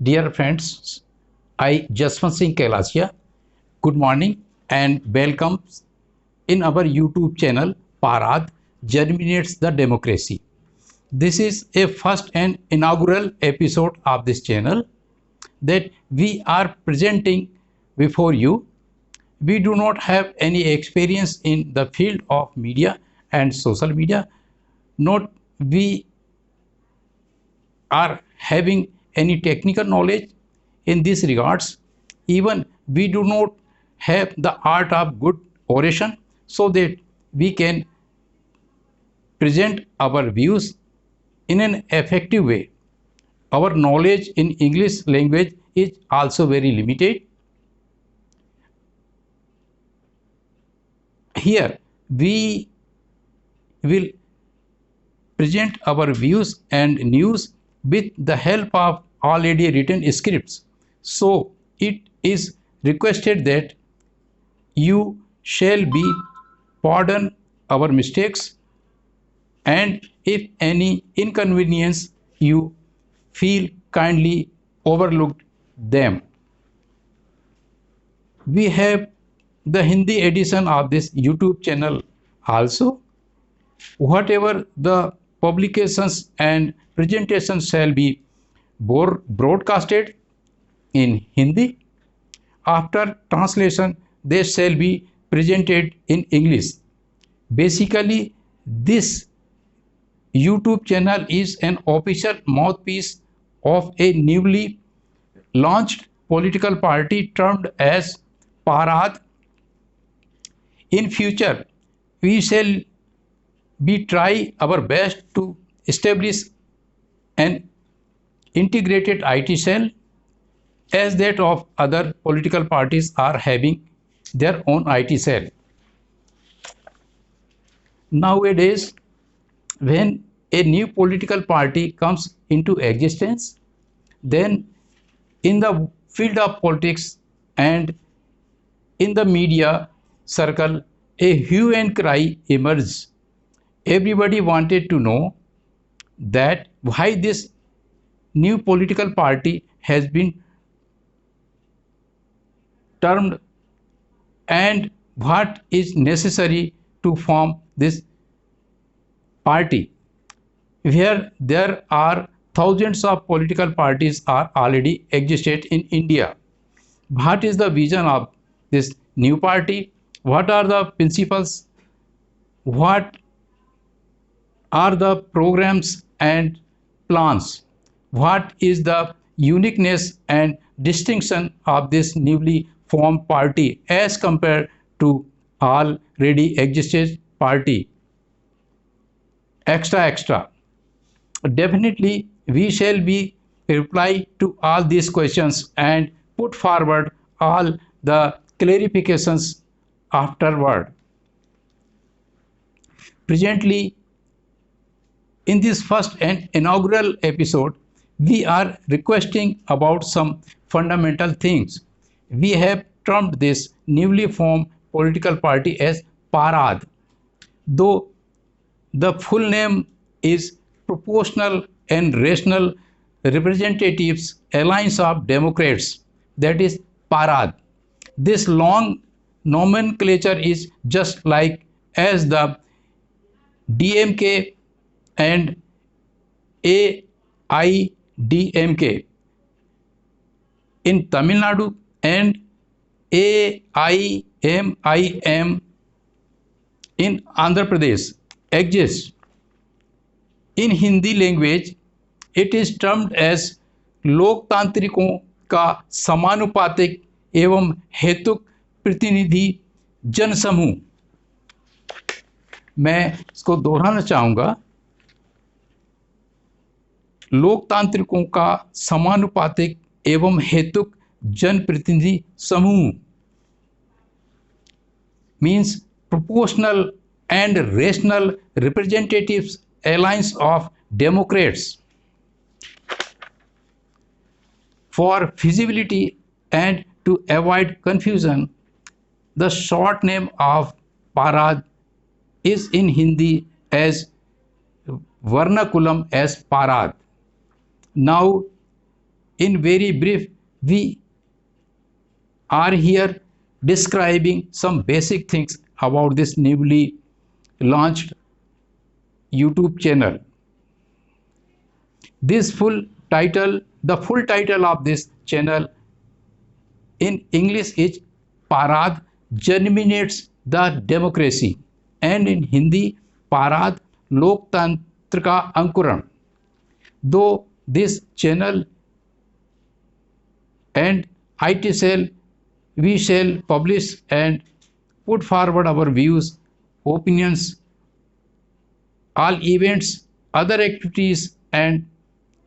Dear friends, I Jaswant Singh Kailasia. Good morning and welcome in our YouTube channel Parad Germinates the Democracy. This is a first and inaugural episode of this channel that we are presenting before you. We do not have any experience in the field of media and social media. Not we are having any technical knowledge in these regards. Even we do not have the art of good oration so that we can present our views in an effective way. Our knowledge in English language is also very limited. Here we will present our views and news with the help of already written scripts. So it is requested that you shall be pardon our mistakes, and if any inconvenience you feel, kindly overlook them. We have the Hindi edition of this YouTube channel also. Whatever the publications and presentations shall be broadcasted in Hindi. After translation, they shall be presented in English. Basically, this YouTube channel is an official mouthpiece of a newly launched political party termed as Parad. In future, we shall be try our best to establish an integrated IT cell as that of other political parties are having their own IT cell. Nowadays, when a new political party comes into existence, then in the field of politics and in the media circle, a hue and cry emerged. Everybody wanted to know that why this new political party has been termed and what is necessary to form this party, where there are thousands of political parties are already existed in India. What is the vision of this new party? What are the principles? What are the programs and plans? What is the uniqueness and distinction of this newly formed party as compared to already existed party? Extra. Definitely, we shall be reply to all these questions and put forward all the clarifications afterward. Presently, in this first and inaugural episode, we are requesting about some fundamental things. We have termed this newly formed political party as Parad, though the full name is Proportional and Rational Representatives Alliance of Democrats, that is Parad. This long nomenclature is just like as the DMK and AIDMK in Tamil Nadu and AIMIM in Andhra Pradesh exists. In Hindi language, it is termed as लोकतांत्रिकों का समानुपातिक एवं हेतुक प्रतिनिधि जनसमूह. मैं इसको दोहराना चाहूँगा. लोकतांत्रिकों का समानुपातिक एवं हेतुक जनप्रतिनिधि समूह means proportional and rational representatives alliance of Democrats. For feasibility and to avoid confusion, the short name of Parad is in Hindi as vernaculum as Parad. Now In very brief, we are here describing some basic things about this newly launched YouTube channel. The full title of this channel in English is Parad Germinates the Democracy, and in Hindi Parad Loktantra ka Ankuran. Though this channel and IT cell, we shall publish and put forward our views, opinions, all events, other activities and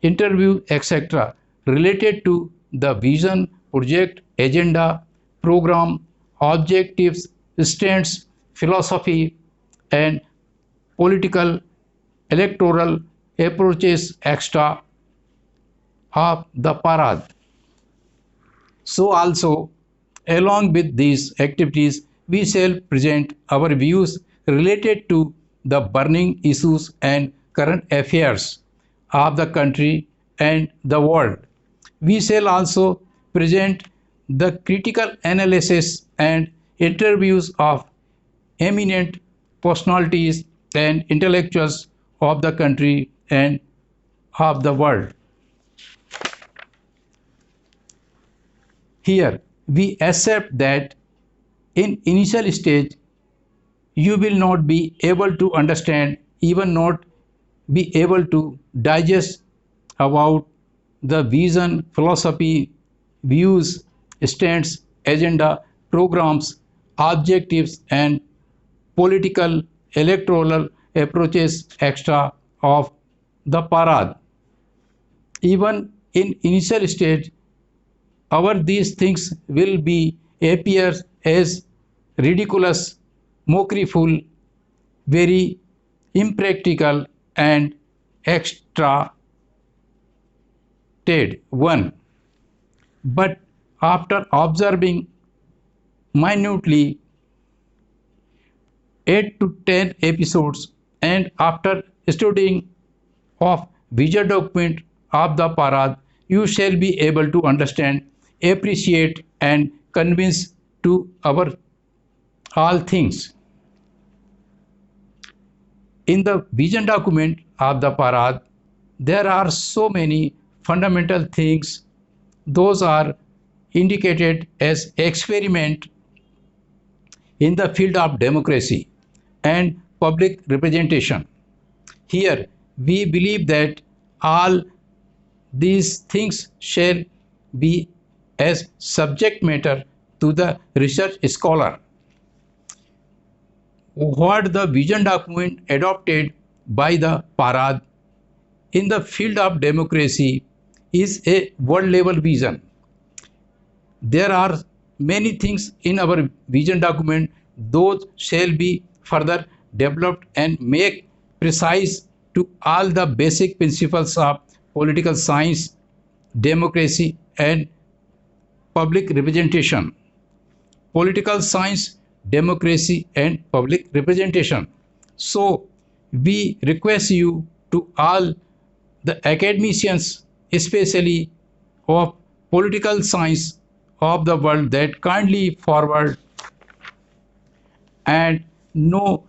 interview, etc. related to the vision, project, agenda, program, objectives, stance, philosophy, and political, electoral approaches, etc. of the Parad. So also, along with these activities, we shall present our views related to the burning issues and current affairs of the country and the world. We shall also present the critical analysis and interviews of eminent personalities and intellectuals of the country and of the world. Here, we accept that in initial stage, you will not be able to understand, even not be able to digest about the vision, philosophy, views, stance, agenda, programs, objectives, and political, electoral approaches, etc. of the Parad. Even in initial stage, these things will be appear as ridiculous, mockeryful, very impractical and extra one. But after observing minutely 8 to 10 episodes and after studying of vision document of the Parad, you shall be able to understand, appreciate and convince to our all things. In the vision document of the Parad, there are so many fundamental things. Those are indicated as experiment in the field of democracy and public representation. Here, we believe that all these things shall be as subject matter to the research scholar. What the vision document adopted by the Parad in the field of democracy is a world level vision. There are many things in our vision document, those shall be further developed and make precise to all the basic principles of political science, democracy and public representation. Political science, democracy and public representation. So we request you to all the academicians, especially of political science of the world, that kindly forward and know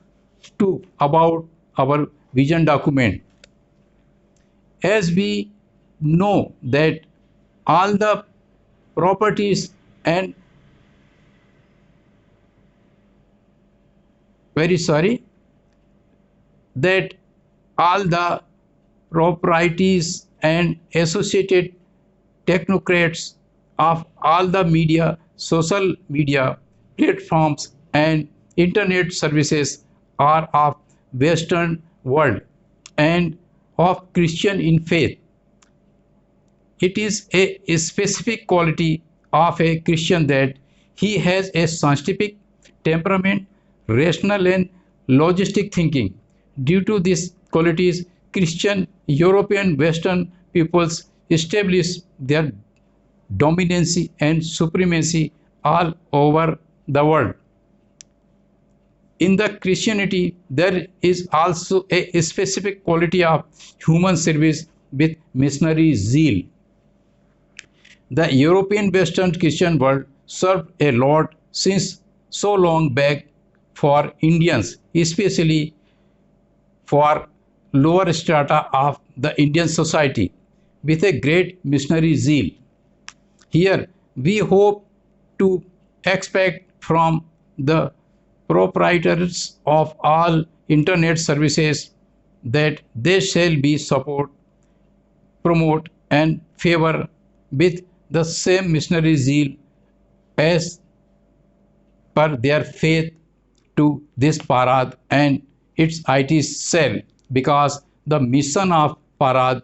to about our vision document. As we know that all the properties and that all the properties and associated technocrats of all the media, social media platforms and internet services are of Western world and of Christian in faith. It is a specific quality of a Christian that he has a scientific temperament, rational and logistic thinking. Due to these qualities, Christian European Western peoples establish their dominancy and supremacy all over the world. In the Christianity, there is also a specific quality of human service with missionary zeal. The European Western Christian world served a lot since so long back for Indians, especially for lower strata of the Indian society, with a great missionary zeal. Here we hope to expect from the proprietors of all internet services that they shall be support, promote and favor with the same missionary zeal as per their faith to this Parad and its IT cell, because the mission of Parad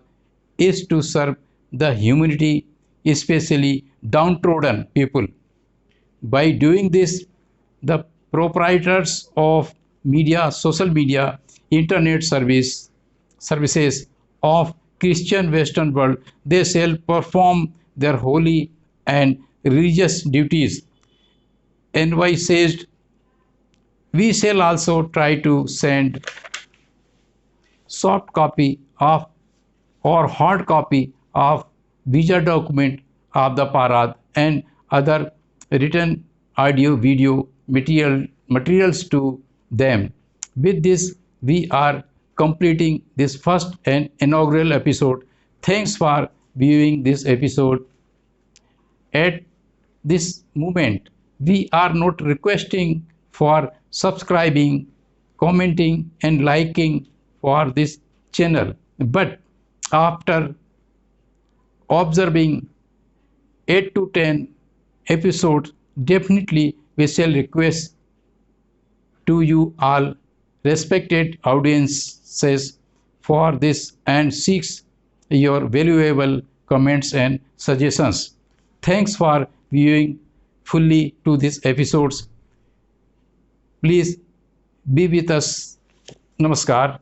is to serve the humanity, especially downtrodden people. By doing this, the proprietors of media, social media, internet services of Christian Western world, they shall perform their holy and religious duties. NY says we shall also try to send soft copy of or hard copy of visa document of the Parad and other written audio video materials to them. With this we are completing this first and inaugural episode. Thanks for viewing this episode. At this moment we are not requesting for subscribing, commenting and liking for this channel, but after observing 8 to 10 episodes, definitely we shall request to you all respected audiences for this and seeks your valuable comments and suggestions. Thanks for viewing fully to these episodes. Please be with us. Namaskar.